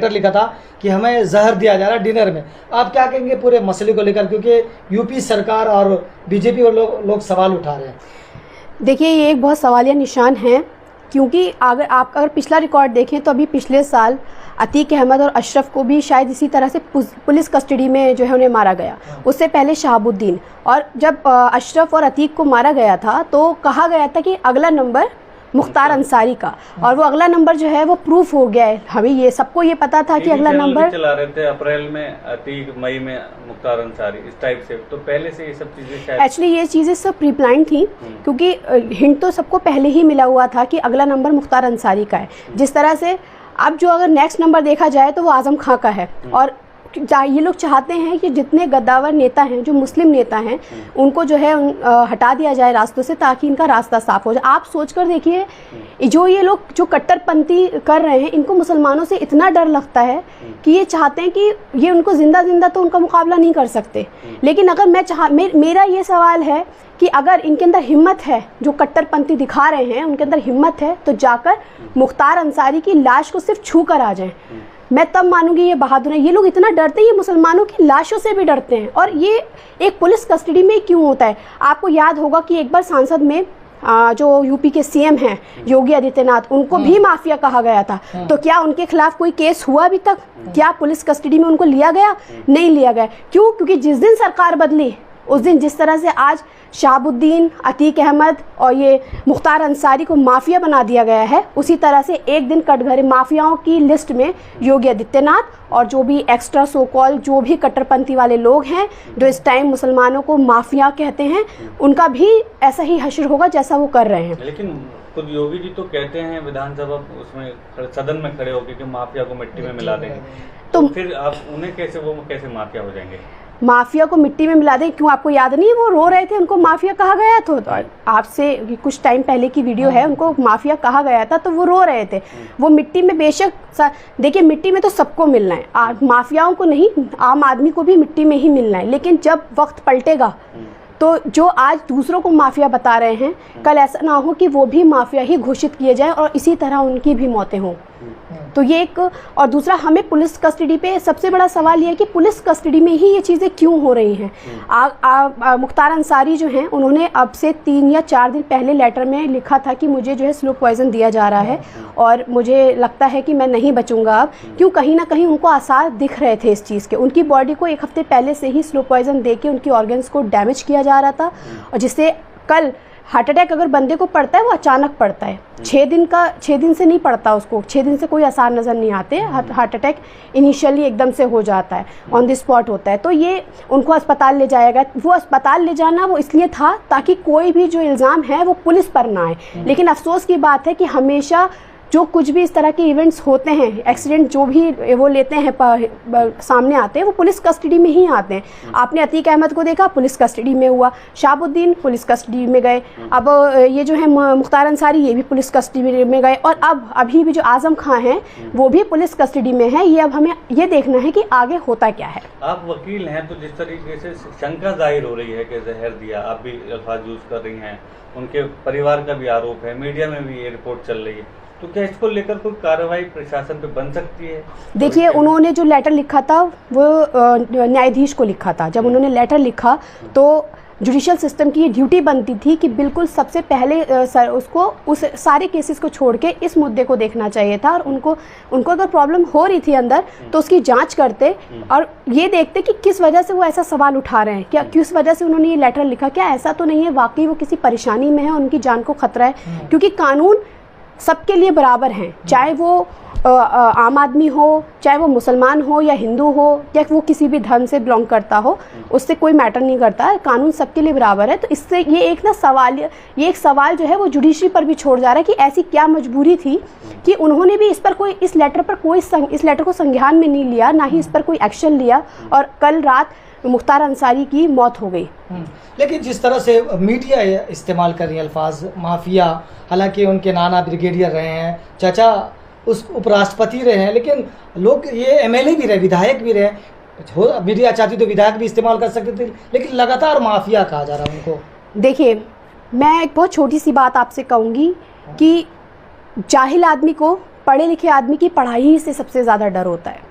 Letter लिखा था कि हमें जहर दिया जा रहा है डिनर में। आप क्या कहेंगे पूरे मसले को लेकर, क्योंकि यूपी सरकार और बीजेपी और लोग सवाल उठा रहे हैं। देखिए, ये एक बहुत सवालिया निशान है, क्योंकि अगर पिछला रिकॉर्ड देखें तो अभी पिछले साल अतीक अहमद और अशरफ को भी शायद इसी तरह से पुलिस कस्टडी में जो है उन्हें मारा गया। उससे पहले शहाबुद्दीन, और जब अशरफ और अतीक को मारा गया था तो कहा गया था कि अगला नंबर मुख्तार अंसारी का, और वो अगला नंबर जो है वो प्रूफ हो गया है। हमें ये सबको ये पता था कि अगला नंबर चला रहे थे अप्रैल में अतीक, मई में मुख्तार अंसारी, इस टाइप से। तो पहले से ये सब चीजें शायद एक्चुअली ये चीज़ें सब प्री प्लान थी, क्योंकि हिंट तो सबको पहले ही मिला हुआ था कि अगला नंबर मुख्तार अंसारी का है। जिस तरह से अब जो अगर नेक्स्ट नंबर देखा जाए तो वो आजम खां का है, और ये लोग चाहते हैं कि जितने गद्दावर नेता हैं, जो मुस्लिम नेता हैं, उनको जो है हटा दिया जाए रास्तों से, ताकि इनका रास्ता साफ हो जाए। आप सोचकर देखिए, जो ये लोग जो कट्टरपंथी कर रहे हैं, इनको मुसलमानों से इतना डर लगता है कि ये चाहते हैं कि ये उनको जिंदा तो उनका मुकाबला नहीं कर सकते। लेकिन अगर मेरा ये सवाल है कि अगर इनके अंदर हिम्मत है, जो कट्टरपंथी दिखा रहे हैं उनके अंदर हिम्मत है, तो जाकर मुख्तार अंसारी की लाश को सिर्फ छू कर आ जाएं, मैं तब मानूंगी ये बहादुर है। ये लोग इतना डरते हैं, ये मुसलमानों की लाशों से भी डरते हैं, और ये एक पुलिस कस्टडी में क्यों होता है? आपको याद होगा कि एक बार संसद में जो यूपी के सीएम हैं योगी आदित्यनाथ, उनको भी माफिया कहा गया था। तो क्या उनके खिलाफ कोई केस हुआ अभी तक? क्या पुलिस कस्टडी में उनको लिया गया? नहीं लिया गया। क्यों? क्योंकि जिस दिन सरकार बदली, उस दिन जिस तरह से आज शहाबुद्दीन, अतीक अहमद और ये मुख्तार अंसारी को माफिया बना दिया गया है, उसी तरह से एक दिन कटघरे माफियाओं की लिस्ट में योगी आदित्यनाथ और जो भी एक्स्ट्रा सो कॉल जो भी कट्टरपंथी वाले लोग हैं, जो इस टाइम मुसलमानों को माफिया कहते हैं, उनका भी ऐसा ही हश्र होगा जैसा वो कर रहे हैं। लेकिन खुद योगी जी तो कहते हैं विधानसभा उसमें सदन में खड़े होकर कि माफिया को मिट्टी में मिला देंगे, तो फिर आप उन्हें कैसे माफिया हो जाएंगे? माफिया को मिट्टी में मिला दें? क्यों, आपको याद नहीं है वो रो रहे थे, उनको माफिया कहा गया था? तो आपसे कुछ टाइम पहले की वीडियो है, उनको माफिया कहा गया था तो वो रो रहे थे। वो मिट्टी में बेशक देखिए, मिट्टी में तो सबको मिलना है, माफियाओं को नहीं, आम आदमी को भी मिट्टी में ही मिलना है। लेकिन जब वक्त पलटेगा तो जो आज दूसरों को माफिया बता रहे हैं, कल ऐसा ना हो कि वो भी माफिया ही घोषित किए जाएं और इसी तरह उनकी भी मौतें हों। तो ये एक, और दूसरा हमें पुलिस कस्टडी पे सबसे बड़ा सवाल ये है कि पुलिस कस्टडी में ही ये चीज़ें क्यों हो रही हैं। मुख्तार अंसारी जो हैं, उन्होंने अब से 3 या 4 दिन पहले लेटर में लिखा था कि मुझे जो है स्लो पॉइजन दिया जा रहा है और मुझे लगता है कि मैं नहीं बचूंगा अब। क्यों? कहीं ना कहीं उनको आसार दिख रहे थे इस चीज़ के। उनकी बॉडी को 1 हफ्ते पहले से ही स्लो पॉइजन दे के उनकी ऑर्गन्स को डैमेज किया जा रहा था, और जिससे कल हार्ट अटैक अगर बंदे को पड़ता है वो अचानक पड़ता है, 6 दिन से नहीं पड़ता उसको, 6 दिन से कोई आसार नज़र नहीं आते। हार्ट अटैक इनिशियली एकदम से हो जाता है, ऑन द स्पॉट होता है। तो ये उनको अस्पताल ले जाया गया। वो अस्पताल ले जाना वो इसलिए था ताकि कोई भी जो इल्ज़ाम है वो पुलिस पर ना आए। लेकिन अफसोस की बात है कि हमेशा जो कुछ भी इस तरह के इवेंट्स होते हैं, एक्सीडेंट जो भी वो लेते हैं सामने आते हैं, वो पुलिस कस्टडी में ही आते हैं। आपने अतीक अहमद को देखा, पुलिस कस्टडी में हुआ। शहाबुद्दीन पुलिस कस्टडी में गए। अब ये जो है मुख्तार अंसारी, ये भी पुलिस कस्टडी में गए, और अब अभी भी जो आजम खां हैं वो भी पुलिस कस्टडी में है। ये अब हमें ये देखना है कि आगे होता क्या है। आप वकील हैं, तो जिस तरीके से शंका जाहिर हो रही है कि जहर दिया, आप भी अल्फाज यूज कर रही हैं, उनके परिवार का भी आरोप है, मीडिया में भी ये रिपोर्ट चल रही है, तो क्या इसको लेकर कोई कार्रवाई प्रशासन पे बन सकती है? देखिए, उन्होंने जो लेटर लिखा था वो न्यायाधीश को लिखा था। जब उन्होंने लेटर लिखा तो जुडिशियल सिस्टम की ये ड्यूटी बनती थी कि बिल्कुल सबसे पहले उसको उस सारे केसेस को छोड़ के इस मुद्दे को देखना चाहिए था, और उनको अगर प्रॉब्लम हो रही थी अंदर तो उसकी जांच करते और ये देखते कि किस वजह से वो ऐसा सवाल उठा रहे हैं, क्या किस वजह से उन्होंने ये लेटर लिखा, क्या ऐसा तो नहीं है वाकई वो किसी परेशानी में है, उनकी जान को खतरा है। क्योंकि कानून सबके लिए बराबर हैं, चाहे वो आम आदमी हो, चाहे वो मुसलमान हो या हिंदू हो, या वो किसी भी धर्म से बिलोंग करता हो, उससे कोई मैटर नहीं करता, कानून सबके लिए बराबर है। तो इससे ये एक सवाल जो है वो जुडिशरी पर भी छोड़ जा रहा है कि ऐसी क्या मजबूरी थी कि उन्होंने भी इस लेटर को संज्ञान में नहीं लिया, ना ही इस पर कोई एक्शन लिया, और कल रात मुख्तार अंसारी की मौत हो गई। लेकिन जिस तरह से मीडिया इस्तेमाल कर रही है अल्फाज माफिया, हालांकि उनके नाना ब्रिगेडियर रहे हैं, चाचा उस उपराष्ट्रपति रहे हैं, लेकिन लोग ये एमएलए भी रहे, विधायक भी रहे। मीडिया चाहती तो विधायक भी इस्तेमाल कर सकते थे, लेकिन लगातार माफिया कहा जा रहा है उनको। देखिए, मैं एक बहुत छोटी सी बात आपसे कहूँगी कि जाहिल आदमी को पढ़े लिखे आदमी की पढ़ाई से सबसे ज़्यादा डर होता है।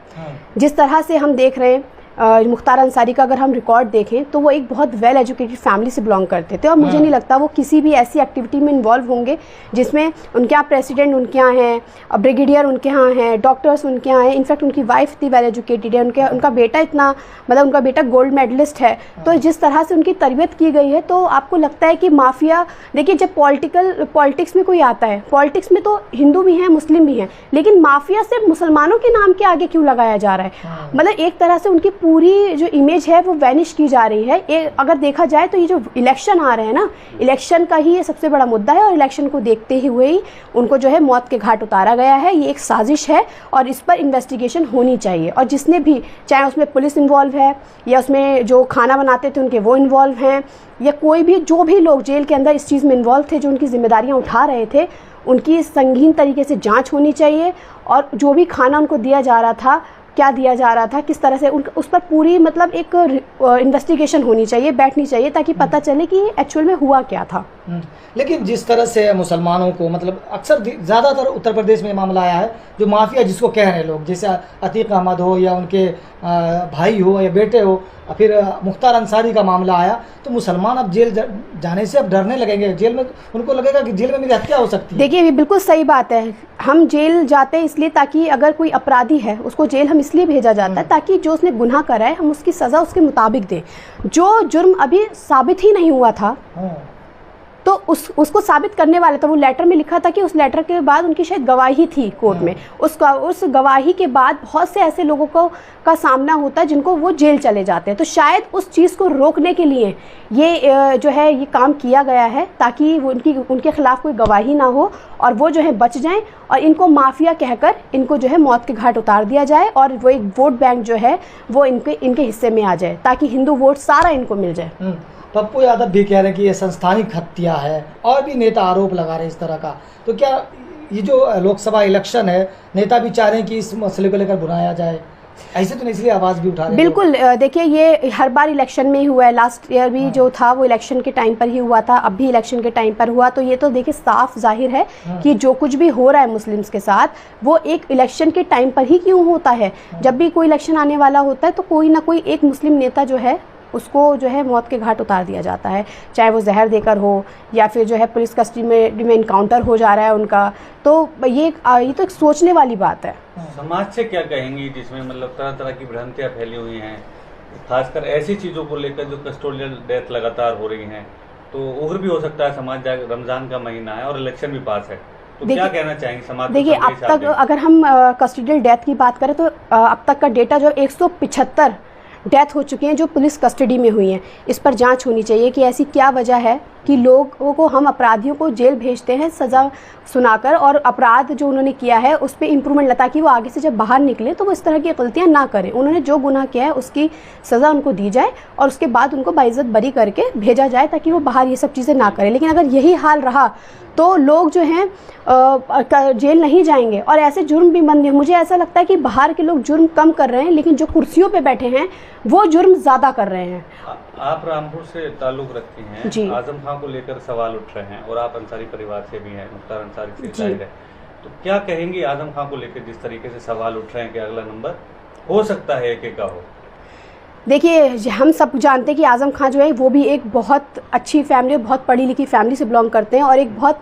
जिस तरह से हम देख रहे हैं मुख्तार अंसारी का अगर हम रिकॉर्ड देखें तो वो एक बहुत वेल एजुकेटेड फैमिली से बिलोंग करते थे और मुझे नहीं लगता वो किसी भी ऐसी एक्टिविटी में इन्वॉल्व होंगे जिसमें उनके यहाँ प्रेसिडेंट उनके यहाँ हैं, ब्रिगेडियर उनके यहाँ हैं, डॉक्टर्स उनके यहाँ हैं, इनफैक्ट उनकी वाइफ इतनी वेल एजुकेटेड है, उनका बेटा इतना मतलब उनका बेटा गोल्ड मेडलिस्ट है। तो जिस तरह से उनकी तरबियत की गई है तो आपको लगता है कि माफिया, देखिए जब पॉलिटिक्स में कोई आता है, पॉलिटिक्स में तो हिंदू भी हैं मुस्लिम भी हैं, लेकिन माफिया सिर्फ मुसलमानों के नाम के आगे क्यों लगाया जा रहा है? मतलब एक तरह से उनकी पूरी जो इमेज है वो वैनिश की जा रही है। अगर देखा जाए तो ये जो इलेक्शन आ रहे हैं ना, इलेक्शन का ही ये सबसे बड़ा मुद्दा है और इलेक्शन को देखते हुए ही उनको जो है मौत के घाट उतारा गया है। ये एक साजिश है और इस पर इन्वेस्टिगेशन होनी चाहिए और जिसने भी, चाहे उसमें पुलिस इन्वॉल्व है या उसमें जो खाना बनाते थे उनके वो इन्वॉल्व हैं या कोई भी जो भी लोग जेल के अंदर इस चीज़ में इन्वॉल्व थे, जो उनकी जिम्मेदारियाँ उठा रहे थे, उनकी संगीन तरीके से जाँच होनी चाहिए और जो भी खाना उनको दिया जा रहा था, क्या दिया जा रहा था, किस तरह से उस पर पूरी मतलब एक इन्वेस्टिगेशन होनी चाहिए, बैठनी चाहिए ताकि पता चले कि एक्चुअल में हुआ क्या था। लेकिन जिस तरह से मुसलमानों को मतलब अक्सर ज़्यादातर उत्तर प्रदेश में मामला आया है, जो माफिया जिसको कह रहे हैं लोग, जैसे अतीक अहमद हो या उनके भाई हो या बेटे हो, फिर मुख्तार अंसारी का मामला आया, तो मुसलमान अब जेल जाने से अब डरने लगेंगे। जेल में उनको लगेगा कि जेल में मेरी हत्या हो सकती है। देखिए ये बिल्कुल सही बात है, हम जेल जाते हैं इसलिए ताकि अगर कोई अपराधी है उसको जेल हम इसलिए भेजा जाता है ताकि जो उसने गुनाह करा है हम उसकी सज़ा उसके मुताबिक दें। जो जुर्म अभी साबित ही नहीं हुआ था तो उसको साबित करने वाले, तो वो लेटर में लिखा था कि उस लेटर के बाद उनकी शायद गवाही थी कोर्ट में, उस गवाही के बाद बहुत से ऐसे लोगों का सामना होता है जिनको वो जेल चले जाते हैं। तो शायद उस चीज़ को रोकने के लिए ये जो है ये काम किया गया है ताकि वो उनके खिलाफ कोई गवाही ना हो और वो जो है बच जाएं और इनको माफिया कहकर इनको जो है मौत के घाट उतार दिया जाए और वो एक वोट बैंक जो है वो इनके हिस्से में आ जाए ताकि हिंदू वोट सारा इनको मिल जाए। पप्पू यादव भी कह रहे हैं कि ये संस्थानिक हत्या है और भी नेता आरोप लगा रहे हैं इस तरह का। तो क्या ये जो लोकसभा इलेक्शन है, नेता भी चाह रहे हैं कि इस मसले को लेकर बुलाया जाए? ऐसे तो इसलिए आवाज़ भी उठा रहे हैं। बिल्कुल, देखिए ये हर बार इलेक्शन में ही हुआ है, लास्ट ईयर भी जो था वो इलेक्शन के टाइम पर ही हुआ था, अब भी इलेक्शन के टाइम पर हुआ। तो ये तो देखिए साफ जाहिर है कि जो कुछ भी हो रहा है मुस्लिम्स के साथ वो एक इलेक्शन के टाइम पर ही क्यों होता है। जब भी कोई इलेक्शन आने वाला होता है तो कोई ना कोई एक मुस्लिम नेता जो है उसको जो है मौत के घाट उतार दिया जाता है, चाहे वो जहर देकर हो या फिर जो है पुलिस कस्टडी में इनकाउंटर हो जा रहा है उनका। तो ये तो एक सोचने वाली बात है। समाज से क्या कहेंगी जिसमें मतलब तरह तरह की भ्रांतियाँ फैली हुई हैं, खासकर ऐसी चीज़ों को लेकर जो कस्टोडियल डेथ लगातार हो रही हैं, तो उग्र भी हो सकता है समाज। रमज़ान का महीना है और इलेक्शन भी पास है, तो क्या कहना चाहेंगे समाज? देखिए अब तक अगर हम कस्टोडियल डेथ की बात करें तो अब तक का डेटा जो 175 डेथ हो चुकी हैं जो पुलिस कस्टडी में हुई हैं। इस पर जांच होनी चाहिए कि ऐसी क्या वजह है कि लोगों को, हम अपराधियों को जेल भेजते हैं सज़ा सुनाकर और अपराध जो उन्होंने किया है उस पर इम्प्रूवमेंट लाता कि वो आगे से जब बाहर निकले तो वो इस तरह की गलतियां ना करें। उन्होंने जो गुनाह किया है उसकी सज़ा उनको दी जाए और उसके बाद उनको बाइज्जत बरी करके भेजा जाए ताकि वो बाहर ये सब चीज़ें ना करें। लेकिन अगर यही हाल रहा तो लोग जो हैं जेल नहीं जाएंगे और ऐसे जुर्म भी बंद हैं। मुझे ऐसा लगता है कि बाहर के लोग जुर्म कम कर रहे हैं लेकिन जो कुर्सियों पे बैठे हैं वो जुर्म ज़्यादा कर रहे हैं। आप रामपुर से ताल्लुक़ रखती हैं जी। आजम खां को लेकर सवाल उठ रहे हैं और आप अंसारी परिवार से भी हैं, मुख्तार अंसारी से जाहिर है, तो क्या कहेंगी आजम खां को लेकर जिस तरीके से सवाल उठ रहे हैं कि अगला नंबर हो सकता है एक का हो? देखिए हम सब जानते हैं कि आज़म खां जो है वो भी एक बहुत अच्छी फैमिली, बहुत पढ़ी लिखी फैमिली से बिलोंग करते हैं और एक बहुत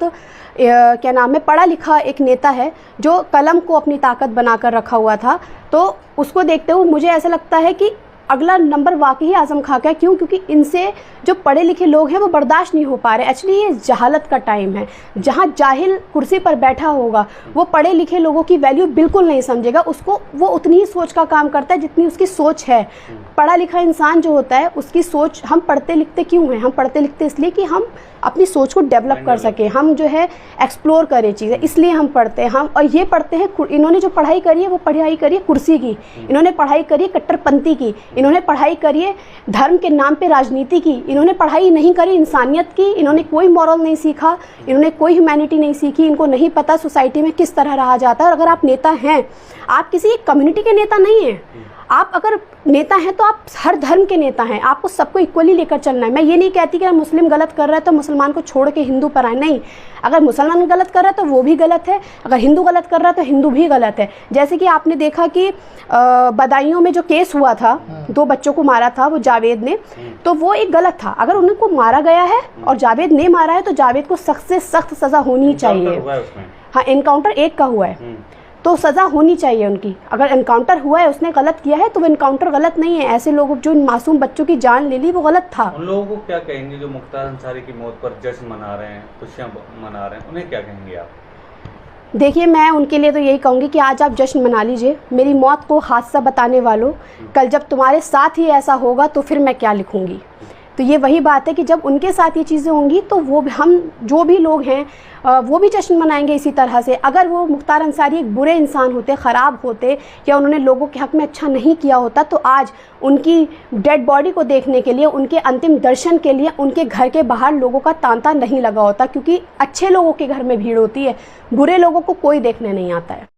क्या नाम है, पढ़ा लिखा एक नेता है जो कलम को अपनी ताकत बनाकर रखा हुआ था। तो उसको देखते हुए मुझे ऐसा लगता है कि अगला नंबर वाकई आज़म खां का है। क्यों? क्योंकि इनसे जो पढ़े लिखे लोग हैं वो बर्दाश्त नहीं हो पा रहे। एक्चुअली ये जहालत का टाइम है, जहाँ जाहिल कुर्सी पर बैठा होगा वो पढ़े लिखे लोगों की वैल्यू बिल्कुल नहीं समझेगा। उसको वो उतनी ही सोच का काम करता है जितनी उसकी सोच है। पढ़ा लिखा इंसान जो होता है उसकी सोच, हम पढ़ते लिखते क्यों हैं? हम पढ़ते लिखते इसलिए कि हम अपनी सोच को डेवलप कर सकें, हम जो है एक्सप्लोर करें चीज़ें, इसलिए हम पढ़ते हैं। हम और ये पढ़ते हैं, इन्होंने जो पढ़ाई करी है वो पढ़ाई करी है कुर्सी की, इन्होंने पढ़ाई करी है कट्टरपंथी की, इन्होंने पढ़ाई करी है धर्म के नाम पे राजनीति की, इन्होंने पढ़ाई नहीं करी इंसानियत की, इन्होंने कोई मॉरल नहीं सीखा, इन्होंने कोई ह्यूमैनिटी नहीं सीखी, इनको नहीं पता सोसाइटी में किस तरह रहा जाता है। और अगर आप नेता हैं, आप किसी कम्युनिटी के नेता नहीं हैं, आप अगर नेता हैं तो आप हर धर्म के नेता हैं, आपको सबको इक्वली लेकर चलना है। मैं ये नहीं कहती कि अगर मुस्लिम गलत कर रहा है तो मुसलमान को छोड़ के हिंदू पर आए, नहीं। अगर मुसलमान गलत कर रहा है तो वो भी गलत है, अगर हिंदू गलत कर रहा है तो हिंदू भी गलत है। जैसे कि आपने देखा कि बदायूं में जो केस हुआ था, 2 बच्चों को मारा था वो जावेद ने, तो वो एक गलत था। अगर उनको मारा गया है और जावेद ने मारा है तो जावेद को सख्त से सख्त सज़ा होनी चाहिए। हाँ, एनकाउंटर एक का हुआ है तो सज़ा होनी चाहिए उनकी। अगर एनकाउंटर हुआ है, उसने गलत किया है तो वो एनकाउंटर गलत नहीं है। ऐसे लोग जो मासूम बच्चों की जान ले ली वो गलत था। उन लोगों को क्या कहेंगे जो मुख्तार अंसारी की मौत पर जश्न मना रहे हैं, खुशियां मना रहे हैं, उन्हें क्या कहेंगे आप? देखिए, मैं उनके लिए तो यही कहूँगी कि आज आप जश्न मना लीजिए, मेरी मौत को हादसा बताने वालों। कल जब तुम्हारे साथ ही ऐसा होगा तो फिर मैं क्या लिखूँगी। तो ये वही बात है कि जब उनके साथ ये चीज़ें होंगी तो वो हम जो भी लोग हैं वो भी जश्न मनाएंगे इसी तरह से। अगर वो मुख्तार अंसारी एक बुरे इंसान होते, ख़राब होते, या उन्होंने लोगों के हक़ में अच्छा नहीं किया होता तो आज उनकी डेड बॉडी को देखने के लिए, उनके अंतिम दर्शन के लिए उनके घर के बाहर लोगों का तांता नहीं लगा होता। क्योंकि अच्छे लोगों के घर में भीड़ होती है, बुरे लोगों को कोई देखने नहीं आता है।